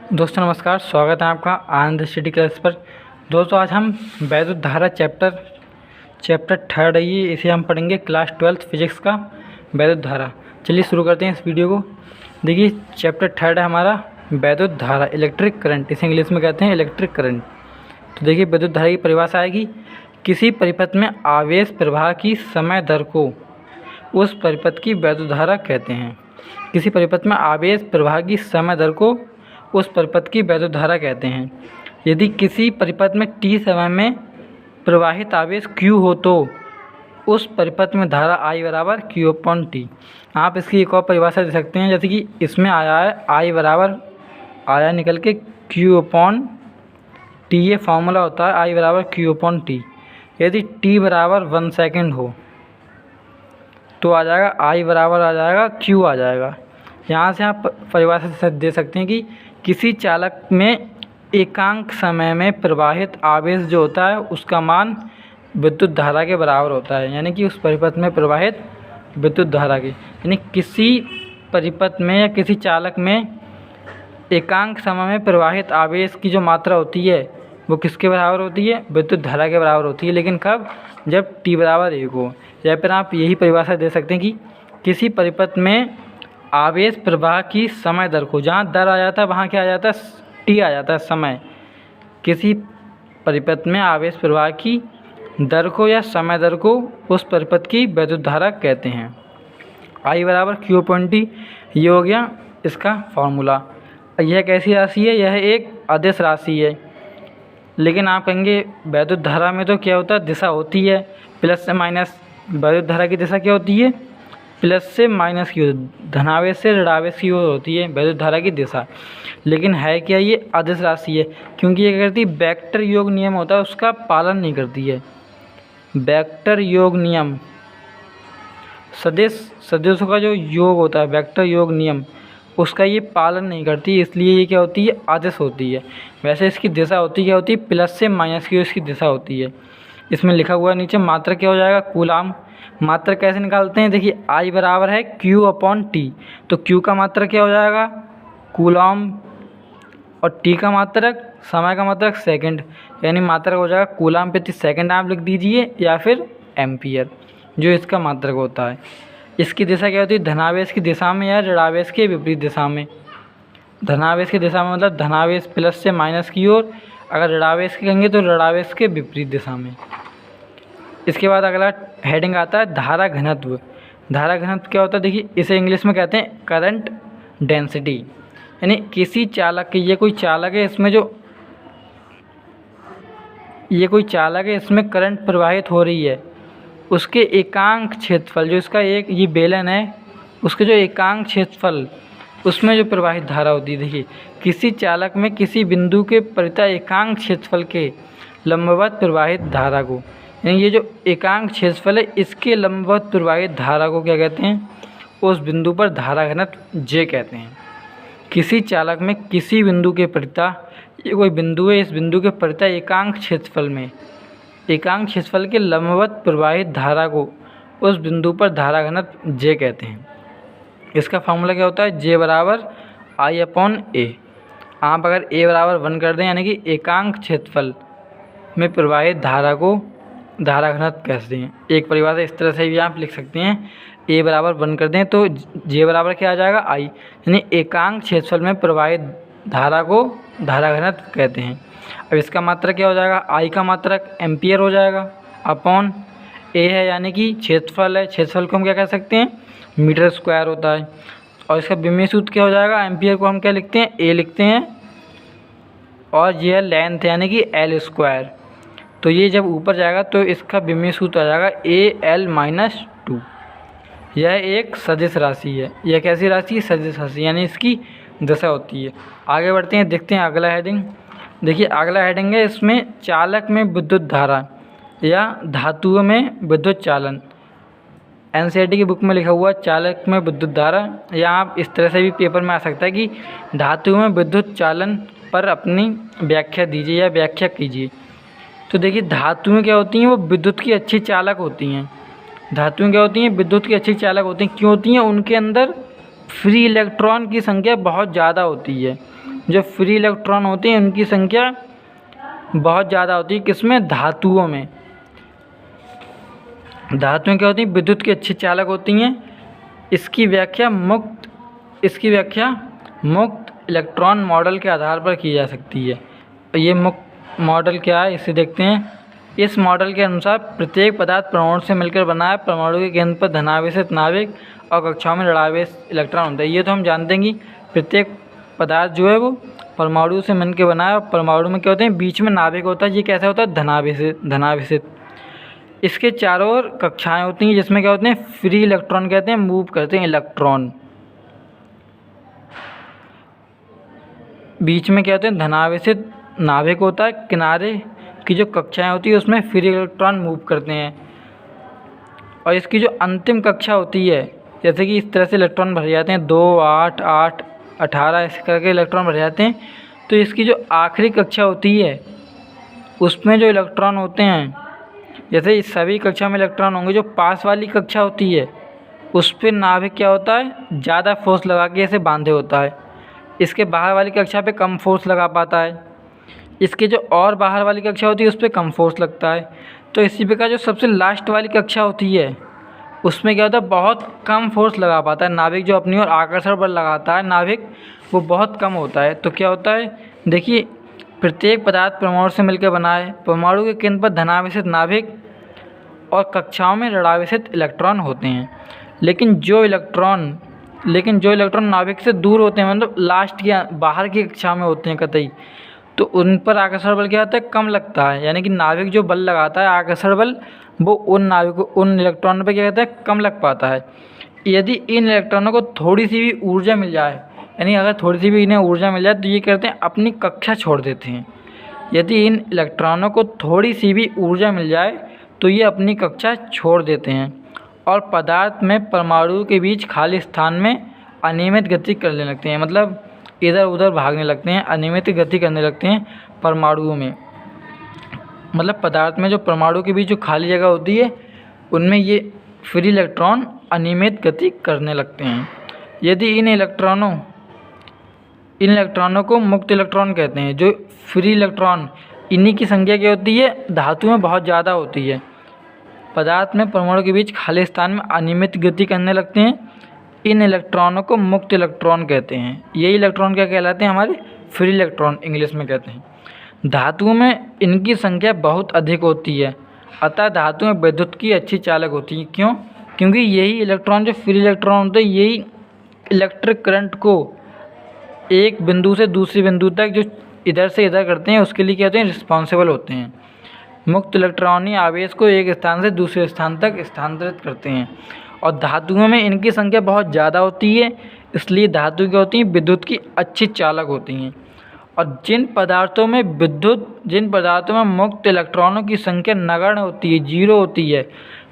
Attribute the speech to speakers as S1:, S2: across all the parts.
S1: दोस्तों नमस्कार, स्वागत है आपका आनंद स्टडी क्लास पर। दोस्तों आज हम वैद्युत धारा चैप्टर थर्ड है ये, इसे हम पढ़ेंगे क्लास 12th फिजिक्स का वैद्युत धारा। चलिए शुरू करते हैं इस वीडियो को। देखिए चैप्टर थर्ड है हमारा वैद्युत धारा, इलेक्ट्रिक करंट, इसे इंग्लिश में कहते हैं इलेक्ट्रिक करंट। तो देखिए वैद्युत धारा की परिभाषा आएगी, किसी परिपथ में आवेश प्रवाह की समय दर को उस परिपथ की वैद्युत धारा कहते हैं। किसी परिपथ में आवेश प्रवाह की समय दर को उस परिपथ की वैद्युत धारा कहते हैं। यदि किसी परिपथ में t समय में प्रवाहित आवेश q हो तो उस परिपथ में धारा I बराबर q/t। आप इसकी एक और परिभाषा दे सकते हैं, जैसे कि इसमें आया है I बराबर आया निकल के q/t, ये फार्मूला होता है I बराबर q/t। यदि t बराबर 1 सेकेंड हो तो आ जाएगा I बराबर आ जाएगा q आ जाएगा। यहाँ से आप परिभाषा दे सकते हैं कि किसी चालक में एकांक समय में प्रवाहित आवेश जो होता है उसका मान विद्युत धारा के बराबर होता है, यानी कि उस परिपथ में प्रवाहित विद्युत धारा के, यानी किसी परिपथ में या किसी चालक में एकांक समय में प्रवाहित आवेश की जो मात्रा होती है वो किसके बराबर होती है? विद्युत धारा के बराबर होती है। लेकिन कब? जब t बराबर 1 हो। या फिर आप यही परिभाषा दे सकते हैं कि किसी परिपथ में आवेश प्रवाह की समय दर को, जहाँ दर आ जाता है वहाँ क्या आ जाता है? t आ जाता है, समय। किसी परिपथ में आवेश प्रवाह की दर को या समय दर को उस परिपथ की वैद्युत धारा कहते हैं। I बराबर q/t, ये हो गया इसका फॉर्मूला। यह कैसी राशि है? यह एक अदिश राशि है। लेकिन आप कहेंगे वैद्युत धारा में तो क्या होता है? दिशा होती है प्लस से माइनस। वैद्युत धारा की दिशा क्या होती है? प्लस से माइनस की, धनावेश से ऋणावेश की ओर होती है वैद्युत धारा की दिशा। लेकिन है क्या? ये अदिश राशि है, क्योंकि ये करती है वेक्टर योग नियम होता है उसका पालन नहीं करती है। वेक्टर योग नियम, सदिशों का जो योग होता है वेक्टर योग नियम, उसका ये पालन नहीं करती, इसलिए ये क्या होती है? अदिश होती है। वैसे इसकी दिशा होती क्या होती है? प्लस से माइनस की इसकी दिशा होती है। इसमें लिखा हुआ नीचे मात्रा क्या हो जाएगा? कूलाम। मात्रा कैसे निकालते हैं? देखिए I बराबर है q/t, तो q का मात्रक क्या हो जाएगा? कूलाम, और t का मात्रक, समय का मात्रक सेकंड, यानी मात्रक हो जाएगा कूलाम प्रति सेकंड आप लिख दीजिए, या फिर एम्पियर, जो इसका मात्रक होता है। इसकी दिशा क्या होती है? धनावेश की दिशा में या ऋणावेश के विपरीत दिशा में। धनावेश की दिशा में मतलब धनावेश प्लस से माइनस की ओर, अगर ऋणावेश की कहेंगे तो ऋणावेश के विपरीत दिशा में। इसके बाद अगला हेडिंग आता है धारा घनत्व। धारा घनत्व क्या होता है? देखिए इसे इंग्लिश में कहते हैं करंट डेंसिटी, यानी किसी चालक के, ये कोई चालक है, इसमें जो ये कोई चालक है, इसमें करंट प्रवाहित हो रही है, उसके एकांक क्षेत्रफल, जो इसका एक ये बेलन है, उसके जो एकांक क्षेत्रफल उसमें जो प्रवाहित धारा होती है। देखिए किसी चालक में किसी बिंदु के परितः एकांक क्षेत्रफल के लंबवत प्रवाहित धारा को, यानी ये जो एकांक क्षेत्रफल है इसके लंबवत प्रवाहित धारा को क्या कहते हैं? उस बिंदु पर धारा घनत्व J कहते हैं। किसी चालक में किसी बिंदु के परितः, ये कोई बिंदु है, इस बिंदु के परितः एकांक क्षेत्रफल में, एकांक क्षेत्रफल के लंबवत प्रवाहित धारा को उस बिंदु पर धारा घनत्व J कहते हैं। इसका फार्मूला क्या होता है? J बराबर I/A। आप अगर A बराबर 1 कर दें, यानी कि एकांक क्षेत्रफल में प्रवाहित धारा को धारा घनत्व कहते हैं। एक परिभाषा इस तरह से भी आप लिख सकते हैं, A बराबर 1 कर दें तो J बराबर क्या आ जाएगा? I, यानी एकांक क्षेत्रफल में प्रवाहित धारा को धारा घनत्व कहते हैं। अब इसका मात्रक क्या हो जाएगा? I का मात्रक एम्पियर हो जाएगा, अपॉन A है यानी कि क्षेत्रफल है, क्षेत्रफल को हम क्या कह सकते हैं? मीटर स्क्वायर होता है। और इसका विमीय सूत्र क्या हो जाएगा? एम्पियर को हम क्या लिखते हैं? A लिखते हैं, और यह लेंथ यानी कि L²। तो ये जब ऊपर जाएगा तो इसका विमीय सूत्र आ जाएगा AL-2। यह एक सदिश राशि है। यह कैसी राशि है? सदिश राशि, यानी इसकी दिशा होती है। आगे बढ़ते हैं, देखते हैं अगला हेडिंग। देखिए अगला हेडिंग है, इसमें चालक में विद्युत धारा या धातुओं में विद्युत चालन। NCERT की बुक में लिखा हुआ चालक में विद्युत धारा, या आप इस तरह से भी पेपर में आ सकता है कि धातुओं में विद्युत चालन पर अपनी व्याख्या दीजिए या व्याख्या कीजिए। तो देखिए धातुएं क्या होती हैं? वो विद्युत की अच्छी चालक होती हैं। धातुएं क्या होती हैं? विद्युत की अच्छी चालक होती हैं। क्यों होती हैं? उनके अंदर फ्री इलेक्ट्रॉन की संख्या बहुत ज़्यादा होती है। जो फ्री इलेक्ट्रॉन होते हैं उनकी संख्या बहुत ज़्यादा होती है। किसमें? धातुओं में। धातुएं क्या होती हैं? विद्युत की अच्छी चालक होती हैं। इसकी व्याख्या मुक्त इलेक्ट्रॉन मॉडल के आधार पर की जा सकती है। ये मुक्त मॉडल क्या है, इसे देखते हैं। इस मॉडल के अनुसार प्रत्येक पदार्थ परमाणु से मिलकर बना है। परमाणु के केंद्र पर धनावेशित नाभिक और कक्षाओं में ऋणावेश इलेक्ट्रॉन होता है। ये तो हम जानते हैं कि प्रत्येक पदार्थ जो है वो परमाणु से मिलकर बना है। और परमाणु में क्या होते हैं? बीच में नाभिक होता है। ये कैसा होता है? धनावेशित। इसके चारों ओर कक्षाएं होती हैं जिसमें क्या होते हैं? फ्री इलेक्ट्रॉन कहते हैं, मूव करते हैं इलेक्ट्रॉन। बीच में क्या होते हैं? धनावेशित नाभिक होता है। किनारे की जो कक्षाएं होती है उसमें फ्री इलेक्ट्रॉन मूव करते हैं। और इसकी जो अंतिम कक्षा होती है, जैसे कि इस तरह से इलेक्ट्रॉन भरे जाते हैं 2, 8, 8, 18 ऐसे करके इलेक्ट्रॉन भरे जाते हैं। तो इसकी जो आखिरी कक्षा होती है उसमें जो इलेक्ट्रॉन होते हैं, जैसे इस सभी कक्षा में इलेक्ट्रॉन होंगे, जो पास वाली कक्षा होती है उस पर नाभिक क्या होता है? ज़्यादा फोर्स लगा के ऐसे बांधे होता है। इसके बाहर वाली कक्षा पे कम फोर्स लगा पाता है। इसके जो और बाहर वाली कक्षा होती है उस पर कम फोर्स लगता है। तो इसी प्रकार जो सबसे लास्ट वाली कक्षा होती है उसमें क्या होता है? बहुत कम फोर्स लगा पाता है नाभिक। जो अपनी ओर आकर्षण बल लगाता है नाभिक, वो बहुत कम होता है। तो क्या होता है? देखिए, प्रत्येक पदार्थ परमाणु से मिलकर बना है। परमाणु के केंद्र पर धनावेशित नाभिक और कक्षाओं में ऋणावेशित इलेक्ट्रॉन होते हैं। लेकिन जो इलेक्ट्रॉन नाभिक से दूर होते हैं, मतलब लास्ट या बाहर की कक्षा में होते हैं कतई, तो उन पर आकर्षण बल क्या होता है? कम लगता है। यानी कि नाभिक जो बल लगाता है आकर्षण बल, वो उन इलेक्ट्रॉनों पर क्या कहता है? कम लग पाता है। यदि इन इलेक्ट्रॉनों को थोड़ी सी भी ऊर्जा मिल जाए, यानी अगर थोड़ी सी भी इन्हें ऊर्जा मिल जाए तो ये करते हैं अपनी कक्षा छोड़ देते हैं। यदि इन इलेक्ट्रॉनों को थोड़ी सी भी ऊर्जा मिल जाए तो ये अपनी कक्षा छोड़ देते हैं और पदार्थ में परमाणु के बीच खाली स्थान में अनियमित गति करने लगते हैं। मतलब इधर उधर भागने लगते हैं, अनियमित गति करने लगते हैं परमाणुओं में। मतलब पदार्थ में जो परमाणु के बीच जो खाली जगह होती है उनमें ये फ्री इलेक्ट्रॉन अनियमित गति करने लगते हैं। यदि इन इलेक्ट्रॉनों को मुक्त इलेक्ट्रॉन कहते हैं। जो फ्री इलेक्ट्रॉन, इन्हीं की संख्या क्या होती है? धातु में बहुत ज़्यादा होती है। पदार्थ में परमाणु के बीच खाली स्थान में अनियमित गति करने लगते हैं। इन इलेक्ट्रॉनों को मुक्त इलेक्ट्रॉन कहते हैं। यही इलेक्ट्रॉन क्या कहलाते हैं? हमारे फ्री इलेक्ट्रॉन इंग्लिश में कहते हैं। धातुओं में इनकी संख्या बहुत अधिक होती है, अतः धातुएं विद्युत की अच्छी चालक होती हैं। क्यों? क्योंकि यही इलेक्ट्रॉन, जो फ्री इलेक्ट्रॉन होते हैं, यही इलेक्ट्रिक करंट को एक बिंदु से दूसरे बिंदु तक जो इधर से इधर करते हैं उसके लिए क्या होते हैं? रिस्पॉन्सिबल होते हैं। मुक्त इलेक्ट्रॉनी आवेश को एक स्थान से दूसरे स्थान तक स्थानांतरित करते हैं। और धातुओं में इनकी संख्या बहुत ज़्यादा होती है, इसलिए धातु क्या होती हैं? विद्युत की अच्छी चालक होती हैं। और जिन पदार्थों में मुक्त इलेक्ट्रॉनों की संख्या नगण्य होती है, 0 होती है,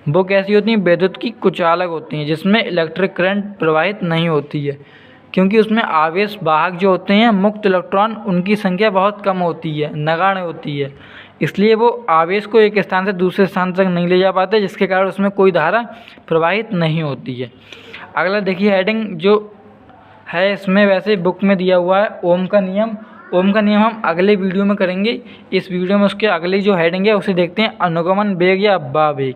S1: वो कैसी होती हैं? विद्युत की कुचालक होती हैं, जिसमें इलेक्ट्रिक करंट प्रवाहित नहीं होती है। क्योंकि उसमें आवेश वाहक जो होते हैं मुक्त इलेक्ट्रॉन, उनकी संख्या बहुत कम होती है, नगण्य होती है, इसलिए वो आवेश को एक स्थान से दूसरे स्थान तक नहीं ले जा पाते, जिसके कारण उसमें कोई धारा प्रवाहित नहीं होती है। अगला देखिए हेडिंग जो है, इसमें वैसे बुक में दिया हुआ है ओम का नियम। ओम का नियम हम अगले वीडियो में करेंगे। इस वीडियो में उसके अगली जो हेडिंग है उसे देखते हैं, अनुगमन वेग या अफवाह वेग।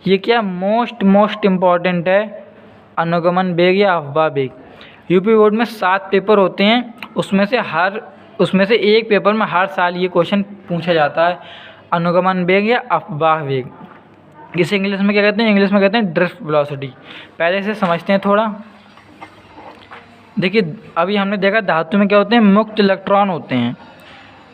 S1: ये क्या मोस्ट इम्पॉर्टेंट है, अनुगमन वेग या अफवाह वेग। यूपी बोर्ड में 7 पेपर होते हैं, उसमें से एक पेपर में हर साल ये क्वेश्चन पूछा जाता है, अनुगमन वेग या अफवाह वेग। इसे इंग्लिश में क्या कहते हैं? इंग्लिश में कहते हैं ड्रिफ्ट वेलोसिटी। पहले इसे समझते हैं थोड़ा। देखिए, अभी हमने देखा धातु में क्या होते हैं? मुक्त इलेक्ट्रॉन होते हैं,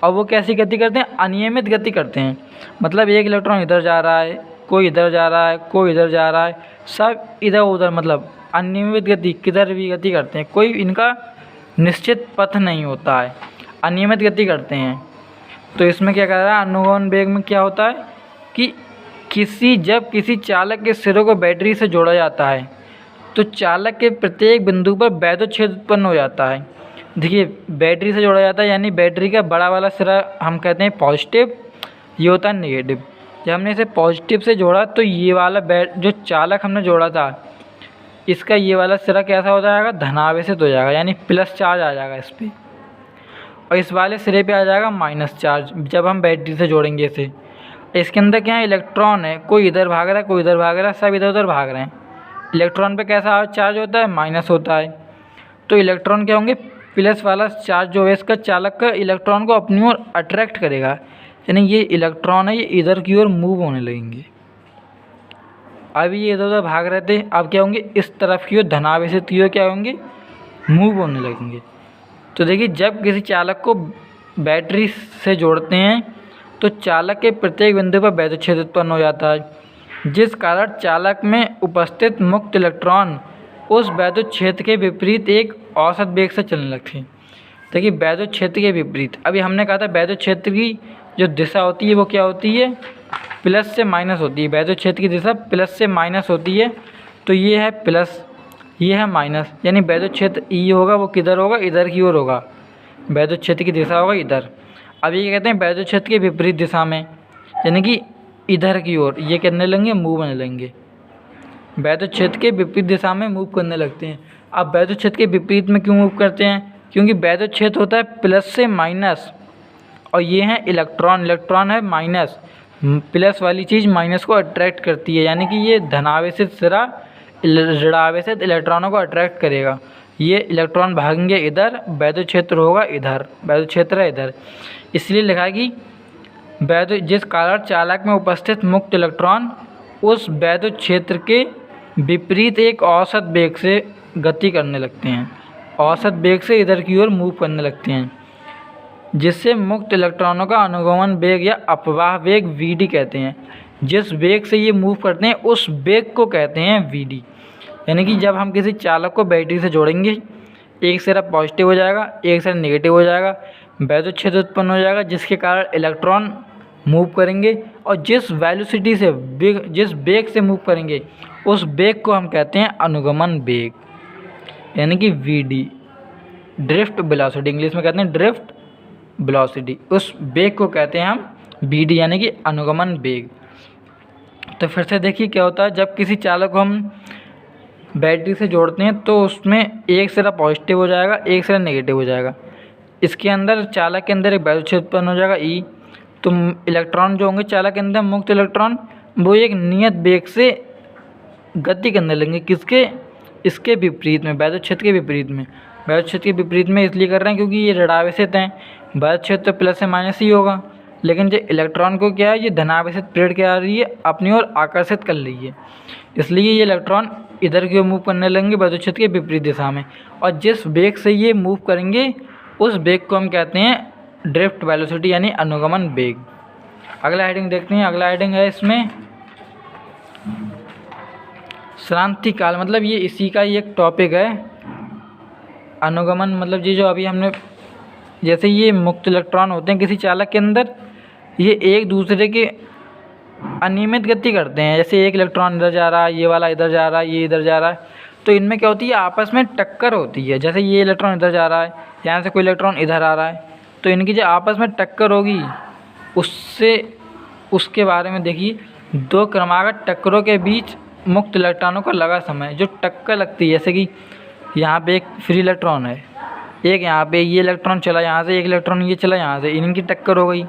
S1: और वो कैसी गति करते हैं? अनियमित गति करते हैं। मतलब एक इलेक्ट्रॉन इधर जा रहा है, कोई इधर जा रहा है, कोई इधर जा रहा है, सब इधर उधर, मतलब अनियमित गति, किधर भी गति करते हैं। कोई इनका निश्चित पथ नहीं होता है, अनियमित गति करते हैं। तो इसमें क्या कर रहा है? अनुगमन वेग में क्या होता है कि जब किसी चालक के सिरों को बैटरी से जोड़ा जाता है तो चालक के प्रत्येक बिंदु पर वैद्युत क्षेत्र उत्पन्न हो जाता है। देखिए, बैटरी से जोड़ा जाता है, यानी बैटरी का बड़ा वाला सिरा हम कहते हैं पॉजिटिव, ये होता है नेगेटिव। जब हमने इसे पॉजिटिव से जोड़ा तो ये वाला जो चालक हमने जोड़ा था, इसका ये वाला सिरा कैसा हो जाएगा? धनावेशित हो जाएगा, यानी प्लस चार्ज आ जाएगा इस पर। और इस वाले सिरे पे आ जाएगा माइनस चार्ज जब हम बैटरी से जोड़ेंगे इसे। इसके अंदर क्या है, इलेक्ट्रॉन है, कोई इधर भाग रहा है, कोई इधर भाग रहा है, सब इधर उधर भाग रहे हैं। इलेक्ट्रॉन पे कैसा चार्ज होता है, माइनस होता है। तो इलेक्ट्रॉन क्या होंगे, प्लस वाला चार्ज जो है इसका चालक का इलेक्ट्रॉन को अपनी ओर अट्रैक्ट करेगा, यानी ये इलेक्ट्रॉन है ये इधर की ओर मूव होने लगेंगे। अभी ये इधर उधर भाग रहे थे, अब क्या होंगे, इस तरफ की ओर धनावेशित की ओर क्या होंगे, मूव होने लगेंगे। तो देखिए जब किसी चालक को बैटरी से जोड़ते हैं तो चालक के प्रत्येक बिंदु पर वैद्युत क्षेत्र उत्पन्न हो जाता है, जिस कारण चालक में उपस्थित मुक्त इलेक्ट्रॉन उस वैद्युत क्षेत्र के विपरीत एक औसत वेग से चलने लगते हैं। देखिए वैद्युत क्षेत्र के विपरीत, अभी हमने कहा था वैद्युत क्षेत्र की जो दिशा होती है वो क्या होती है, प्लस से माइनस होती है। वैद्युत क्षेत्र की दिशा प्लस से माइनस होती है, तो ये है प्लस, ये है माइनस, यानी वैद्युत क्षेत्र ई होगा वो किधर होगा, इधर की ओर होगा। वैद्युत क्षेत्र की दिशा होगा इधर। अब ये कहते हैं वैद्युत क्षेत्र के विपरीत दिशा में, यानी कि इधर की ओर ये करने लगेंगे, मूव करने लगेंगे। वैद्युत क्षेत्र के विपरीत दिशा में मूव करने लगते हैं। अब वैद्युत क्षेत्र के विपरीत में क्यों मूव करते हैं, क्योंकि वैद्युत क्षेत्र होता है प्लस से माइनस, और ये है इलेक्ट्रॉन, इलेक्ट्रॉन है माइनस, प्लस वाली चीज़ माइनस को अट्रैक्ट करती है, यानी कि ये धनावेशित सिरा ऋणावेशित इलेक्ट्रॉनों को अट्रैक्ट करेगा। ये इलेक्ट्रॉन भागेंगे इधर, वैद्युत क्षेत्र होगा इधर, वैद्युत क्षेत्र है इधर, इसलिए लिखा है कि वैद्युत जिस कारण चालक में उपस्थित मुक्त इलेक्ट्रॉन उस वैद्युत क्षेत्र के विपरीत एक औसत वेग से गति करने लगते हैं, औसत वेग से इधर की ओर मूव करने लगते हैं, जिससे मुक्त इलेक्ट्रॉनों का अनुगमन वेग या अपवाह वेग Vd कहते हैं। जिस वेग से ये मूव करते हैं उस वेग को कहते हैं Vd। यानी कि जब हम किसी चालक को बैटरी से जोड़ेंगे, एक सिरा पॉजिटिव हो जाएगा, एक सिरा नेगेटिव हो जाएगा, वैद्युत क्षेत्र उत्पन्न हो जाएगा जिसके कारण इलेक्ट्रॉन मूव करेंगे, और जिस वेलोसिटी से जिस वेग से मूव करेंगे उस वेग को हम कहते हैं अनुगमन वेग, यानी कि Vd, ड्रिफ्ट वेलोसिटी, इंग्लिश में कहते हैं ड्रिफ्ट वेलोसिटी। उस वेग को कहते हैं हम Vd, यानी कि अनुगमन वेग। तो फिर से देखिए क्या होता है, जब किसी चालक को हम बैटरी से जोड़ते हैं तो उसमें एक सिरा पॉजिटिव हो जाएगा, एक सिरा नेगेटिव हो जाएगा। इसके अंदर चालक के अंदर एक वैद्युत क्षेत्र उत्पन्न हो जाएगा E। तो इलेक्ट्रॉन जो होंगे चालक के अंदर, मुक्त इलेक्ट्रॉन, वो एक नियत वेग से गति करने लगेंगे, किसके, इसके विपरीत में, वैद्युत क्षेत्र के विपरीत में। वैद्युत क्षेत्र के विपरीत में इसलिए कर रहे हैं क्योंकि ये ऋणावेशित हैं, वैद्युत क्षेत्र प्लस से माइनस ही होगा, लेकिन जो इलेक्ट्रॉन को क्या है, ये धनावेशित प्लेट क्या आ रही है, अपनी ओर आकर्षित कर रही है, इसलिए ये इलेक्ट्रॉन इधर की ओर मूव करने लगेंगे वैद्युत क्षेत्र के विपरीत दिशा में। और जिस वेग से ये मूव करेंगे उस वेग को हम कहते हैं ड्रिफ्ट वेलोसिटी, यानी अनुगमन वेग। अगला हेडिंग देखते हैं। अगला हेडिंग है इसमें श्रांति काल, मतलब ये इसी का ही एक टॉपिक है। अनुगमन मतलब ये जो अभी हमने, जैसे ये मुक्त इलेक्ट्रॉन होते हैं किसी चालक के अंदर, ये एक दूसरे के अनियमित गति करते हैं। जैसे एक इलेक्ट्रॉन इधर जा रहा है, ये वाला इधर जा रहा है, ये इधर जा रहा है, तो इनमें क्या होती है, आपस में टक्कर होती है। जैसे ये इलेक्ट्रॉन इधर जा रहा है, यहाँ से कोई इलेक्ट्रॉन इधर आ रहा है, तो इनकी जो आपस में टक्कर होगी उसके बारे में देखिए। दो क्रमागत टक्करों के बीच मुक्त इलेक्ट्रॉनों का लगा समय जो टक्कर लगती है, जैसे कि यहाँ पे एक फ्री इलेक्ट्रॉन है, एक यहाँ पे ये इलेक्ट्रॉन चला यहाँ से, एक इलेक्ट्रॉन ये चला यहाँ से, इनकी टक्कर हो गई।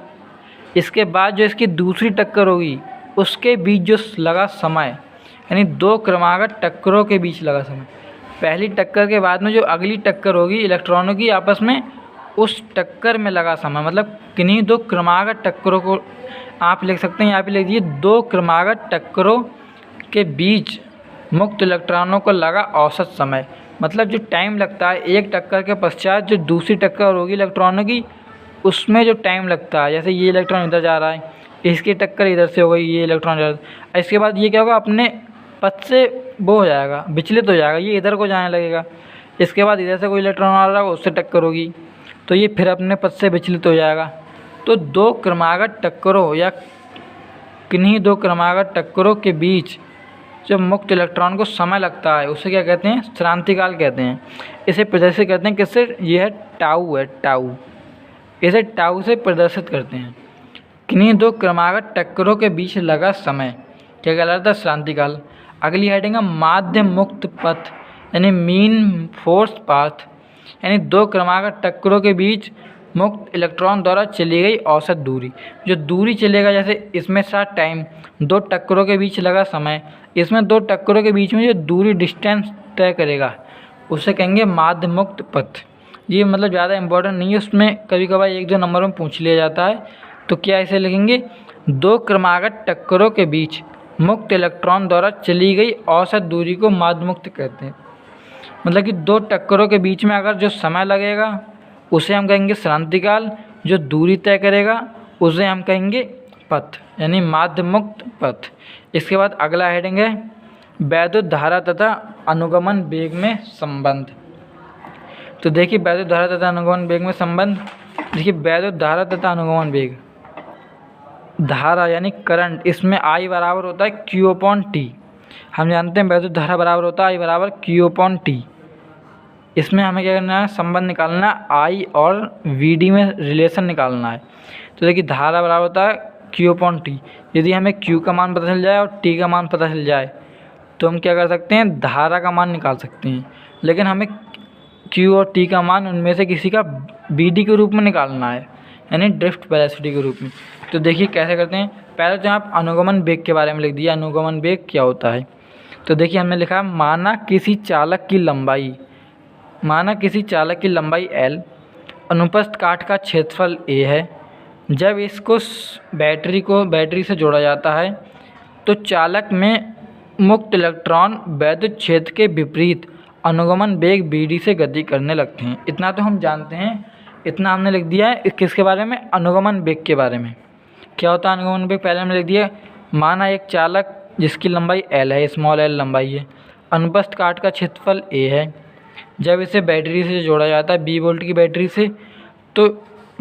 S1: इसके बाद जो इसकी दूसरी टक्कर होगी उसके बीच जो लगा समय, यानी दो क्रमागत टक्करों के बीच लगा समय। पहली टक्कर के बाद में जो अगली टक्कर होगी इलेक्ट्रॉनों की आपस में, उस टक्कर में लगा समय, मतलब किन्हीं दो क्रमागत टक्करों को आप लिख सकते हैं, यहाँ पे लिख दीजिए, दो क्रमागत टक्करों के बीच मुक्त इलेक्ट्रॉनों को लगा औसत समय। मतलब जो टाइम लगता है एक टक्कर के पश्चात जो दूसरी टक्कर होगी इलेक्ट्रॉनों की, उसमें जो टाइम लगता है, जैसे ये इलेक्ट्रॉन इधर जा रहा है, इसकी टक्कर इधर से हो गई, ये इलेक्ट्रॉन इधर, इसके बाद ये क्या होगा, अपने पथ से वो हो जाएगा, विचलित हो जाएगा, ये इधर को जाने लगेगा। इसके बाद इधर से कोई इलेक्ट्रॉन आ रहा है, उससे टक्कर होगी, तो ये फिर अपने पथ से विचलित हो जाएगा। तो दो क्रमागत टक्करों या किन्हीं दो क्रमागत टक्करों के बीच जब मुक्त इलेक्ट्रॉन को समय लगता है उसे क्या कहते हैं, श्रांतिकाल कहते हैं। इसे प्रदर्शित करते हैं किससे, ये है टाउ, है टाउ, इसे टाउ से प्रदर्शित करते हैं। किन्हीं दो क्रमागत टक्करों के बीच लगा समय क्या कहलाता है, श्रांतिकाल। अगली हेडिंग है माध्य मुक्त पथ, यानी मीन फोर्स पाथ, यानी दो क्रमागत टक्करों के बीच मुक्त इलेक्ट्रॉन द्वारा चली गई औसत दूरी। जो दूरी चलेगा, जैसे इसमें स्टार्ट टाइम, दो टक्करों के बीच लगा समय, इसमें दो टक्करों के बीच में जो दूरी डिस्टेंस तय करेगा उसे कहेंगे माध्य मुक्त पथ। ये मतलब ज़्यादा इंपॉर्टेंट नहीं है, उसमें कभी कभार एक दो नंबर में पूछ लिया जाता है। तो क्या इसे लिखेंगे, दो क्रमागत टक्करों के बीच मुक्त इलेक्ट्रॉन द्वारा चली गई औसत दूरी को माध्य मुक्त कहते हैं। मतलब कि दो टक्करों के बीच में अगर जो समय लगेगा उसे हम कहेंगे क्रांतिकाल, जो दूरी तय करेगा उसे हम कहेंगे पथ, यानी माध्य मुक्त पथ। इसके बाद अगला हेडिंग है वैद्युत धारा तथा अनुगमन वेग में संबंध। तो देखिए वैद्युत धारा तथा अनुगमन वेग में संबंध। देखिए वैद्युत धारा तथा अनुगमन वेग, धारा यानी करंट, इसमें I बराबर होता है Q/T। हम जानते हैं वैद्युत धारा बराबर होता है I बराबर Q/T। इसमें हमें क्या करना है, संबंध निकालना है, I और VD में रिलेशन निकालना है। तो देखिए धारा बराबर होता है Q/T। यदि हमें Q का मान पता चल जाए और T का मान पता चल जाए तो हम क्या कर सकते हैं, धारा का मान निकाल सकते हैं। लेकिन हमें Q और T का मान उनमें से किसी का VD के रूप में निकालना है, यानी ड्रिफ्ट वेलोसिटी के रूप में। तो देखिए कैसे करते हैं। पहले तो आप अनुगमन वेग के बारे में लिख दिया, अनुगमन वेग क्या होता है। तो देखिए हमने लिखा माना किसी चालक की लंबाई L, अनुप्रस्थ काट का क्षेत्रफल A है। जब इसको बैटरी से जोड़ा जाता है तो चालक में मुक्त इलेक्ट्रॉन वैद्युत क्षेत्र के विपरीत अनुगमन वेग BD से गति करने लगते हैं। इतना तो हम जानते हैं, इतना हमने लिख दिया है। किसके बारे में, अनुगमन वेग के बारे में। क्या होता है अनुगमन वेग, पहले हमने लिख दिया। माना एक चालक जिसकी लंबाई L है, स्मॉल l लंबाई है, अनुप्रस्थ काट का क्षेत्रफल A है। जब इसे बैटरी से जोड़ा जाता है, 20 वोल्ट की बैटरी से, तो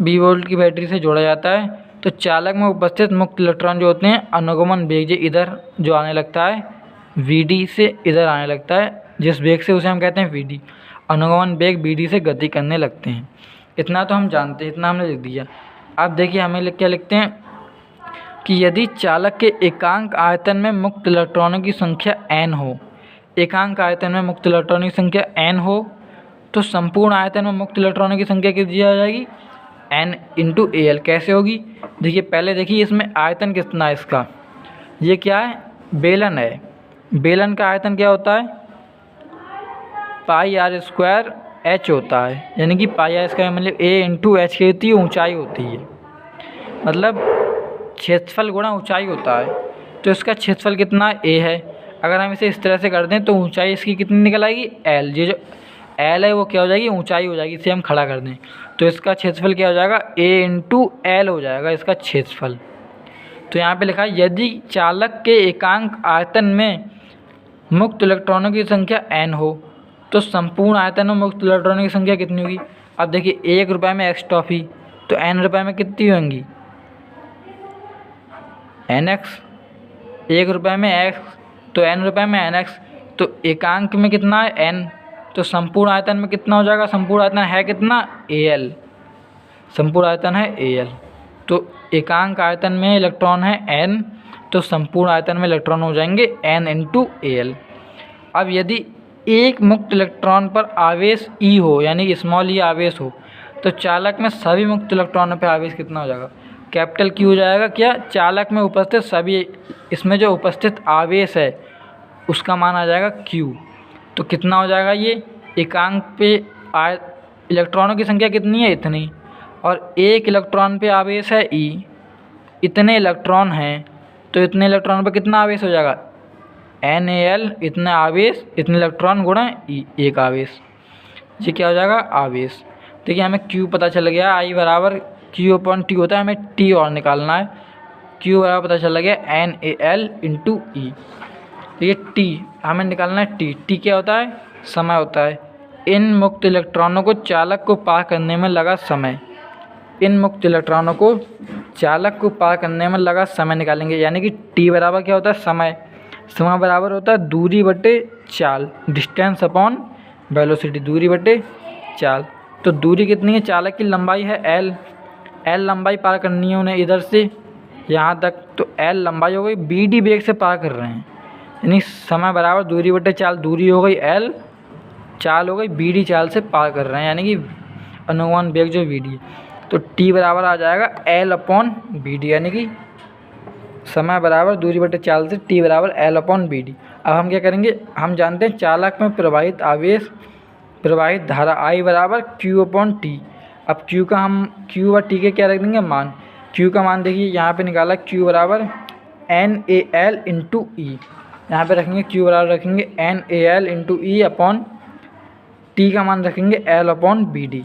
S1: 20 वोल्ट की बैटरी से जोड़ा जाता है तो चालक में उपस्थित मुक्त इलेक्ट्रॉन जो होते हैं अनुगमन वेग इधर जो आने लगता है VD से इधर आने लगता है, जिस वेग से उसे हम कहते हैं VD। अनुगमन वेग BD से गति करने लगते हैं। इतना तो हम जानते हैं, इतना हमने लिख दिया। अब देखिए हमें क्या लिखते हैं कि यदि चालक के एकांक आयतन में मुक्त इलेक्ट्रॉनों की संख्या n हो, एकांक आयतन में मुक्त इलेक्ट्रॉनों की संख्या n हो, तो संपूर्ण आयतन में मुक्त इलेक्ट्रॉनों की संख्या कितनी आ जाएगी, n × AL। कैसे होगी, देखिए पहले देखिए इसमें आयतन कितना है इसका, ये क्या है, बेलन है। बेलन का आयतन क्या होता है, πr² h होता है, यानी कि πr² मतलब A × h की ऊंचाई होती है, मतलब क्षेत्रफल गुणा ऊंचाई होता है। तो इसका क्षेत्रफल कितना A है। अगर हम इसे इस तरह से कर दें तो ऊंचाई इसकी कितनी निकल आएगी, L। ये जो L है वो क्या हो जाएगी, ऊंचाई हो जाएगी। इसे हम खड़ा कर दें तो इसका क्षेत्रफल क्या हो जाएगा, A × L हो जाएगा इसका क्षेत्रफल। तो यहाँ पे लिखा है यदि चालक के एकांक आयतन में मुक्त इलेक्ट्रॉनों की संख्या n हो तो संपूर्ण आयतन में मुक्त इलेक्ट्रॉनों की संख्या कितनी होगी। अब देखिए 1 रुपये में x टॉफ़ी, तो n रुपये में कितनी होंगी, nx। 1 रुपये में x तो n रुपये में nx। तो एकांक में कितना है n, तो संपूर्ण आयतन में कितना हो जाएगा, संपूर्ण आयतन है कितना, AL। संपूर्ण आयतन है AL। तो एकांक आयतन में इलेक्ट्रॉन है n, तो संपूर्ण आयतन में इलेक्ट्रॉन हो जाएंगे n × AL। अब यदि एक मुक्त इलेक्ट्रॉन पर आवेश E हो, यानी कि स्मॉल e आवेश हो, तो चालक में सभी मुक्त इलेक्ट्रॉनों पर आवेश कितना हो जाएगा, कैपिटल Q हो जाएगा। क्या, चालक में उपस्थित सभी, इसमें जो उपस्थित आवेश है उसका मान आ जाएगा Q। तो कितना हो जाएगा, ये एकांक पे इलेक्ट्रॉनों की संख्या कितनी है, इतनी, और एक इलेक्ट्रॉन पे आवेश है E, इतने इलेक्ट्रॉन हैं तो इतने इलेक्ट्रॉन पर कितना आवेश हो जाएगा, NaL। इतना आवेश, इतने इलेक्ट्रॉन गुणा E, एक आवेश, ये क्या हो जाएगा, आवेश। देखिए हमें Q पता चल गया, I बराबर Q/T होता है, हमें T और निकालना है। Q बराबर पता चला गया NaL × E। देखिए T हमें निकालना है, T क्या होता है, समय होता है। इन मुक्त इलेक्ट्रॉनों को चालक को पार करने में लगा समय, इन मुक्त इलेक्ट्रॉनों को चालक को पार करने में लगा समय निकालेंगे, यानी कि T बराबर क्या होता है, समय। समय बराबर होता है दूरी बटे चाल, डिस्टेंस अपॉन वेलोसिटी, दूरी बटे चाल। तो दूरी कितनी है, चालक की लंबाई है L लंबाई पार करनी है उन्हें इधर से यहाँ तक, तो L लंबाई हो गई, BD वेग से पार कर रहे हैं, यानी समय बराबर दूरी बटे चाल, दूरी हो गई L, चाल हो गई BD चाल से पार कर रहे हैं, यानी कि अनुगमन वेग जो BD है। तो टी बराबर आ जाएगा L/BD, यानी कि समय बराबर दूरी बटे चाल से टी बराबर L/BD। अब हम क्या करेंगे, हम जानते हैं चालक में प्रवाहित आवेश प्रवाहित धारा I बराबर Q/T। अब Q का हम Q और T के क्या रख देंगे मान। Q का मान देखिए यहाँ पे निकाला, Q बराबर NaL/E। यहाँ पे रखेंगे Q बराबर रखेंगे NaL/E अपॉन T का मान रखेंगे L/BD,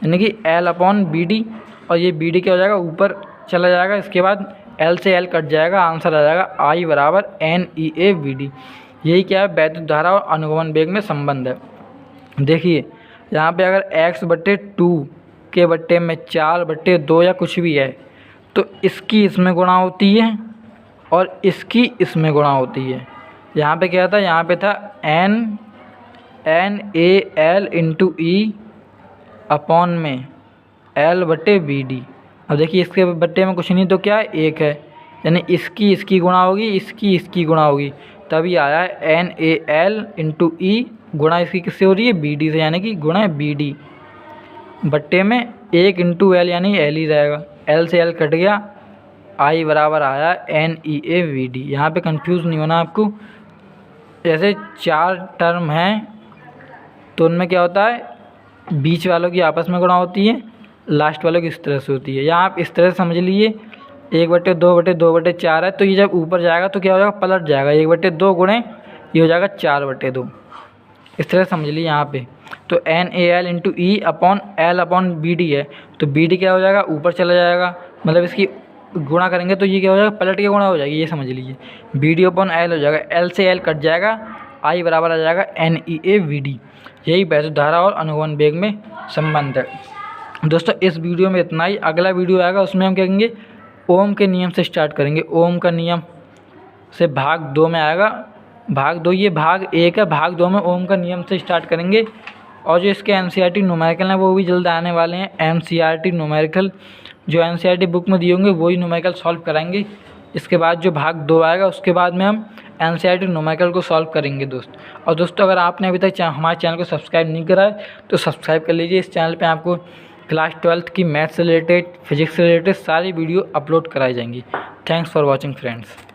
S1: यानी कि L/BD। और ये BD क्या हो जाएगा, ऊपर चला जाएगा, इसके बाद L से L कट जाएगा, आंसर आ जाएगा I बराबर NeA/BD। यही क्या है, वैद्युत धारा और अनुगमन वेग में संबंध है। देखिए यहाँ पे अगर x/2 के बट्टे में 4/2 या कुछ भी है तो इसकी इसमें गुणा होती है और इसकी इसमें गुणा होती है। यहाँ पे क्या था, यहाँ पे था NaL/E अपॉन में L/BD। अब देखिए इसके बट्टे में कुछ नहीं तो क्या है, 1 है, यानी इसकी इसकी गुणा होगी, इसकी इसकी गुणा होगी, तभी आया है NaL/E गुणा इसकी किससे हो रही है, BD से, यानी कि गुणा BD बट्टे में 1 × L, यानी L ही रहेगा, L से L कट गया, I बराबर आया NeA/BD। यहाँ पे कंफ्यूज नहीं होना आपको। जैसे 4 टर्म हैं तो उनमें क्या होता है, बीच वालों की आपस में गुणा होती है, लास्ट वालों की इस तरह से होती है। या आप इस तरह से समझ लीजिए 1/2/2/4 है, तो ये जब ऊपर जाएगा तो क्या हो जाएगा, पलट जाएगा, 1/2 गुणे ये हो जाएगा 4/2, इस तरह समझ लीजिए यहाँ पे। तो NaL/E अपॉन L/BD है, तो BD क्या हो जाएगा, ऊपर चला जाएगा, मतलब इसकी गुणा करेंगे तो ये क्या हो जाएगा, पलट के गुणा हो जाएगी, ये समझ लीजिए। BD/L हो जाएगा, L से L कट जाएगा, I बराबर आ जाएगा NeA/BD। यही वैद्युत धारा और अनुगमन वेग में संबंध है। दोस्तों इस वीडियो में इतना ही। अगला वीडियो आएगा उसमें हम क्या करेंगे, ओम के नियम से स्टार्ट करेंगे। ओम का नियम से भाग 2 में आएगा, भाग 2, ये भाग 1 है, भाग 2 में ओम का नियम से स्टार्ट करेंगे। और जो इसके NCERT न्यूमेरिकल हैं वो भी जल्द आने वाले हैं। NCERT न्यूमेरिकल जो NCERT बुक में दिए होंगे वही न्यूमेरिकल सॉल्व कराएंगे। इसके बाद जो भाग 2 आएगा उसके बाद में हम NCERT न्यूमेरिकल को सॉल्व करेंगे और दोस्तों अगर आपने अभी तक हमारे चैनल को सब्सक्राइब नहीं करा है तो सब्सक्राइब कर लीजिए। इस चैनल पे आपको क्लास 12th की मैथ्स से रिलेटेड, फिजिक्स से रिलेटेड सारी वीडियो अपलोड कराई जाएंगी। Thanks for watching friends.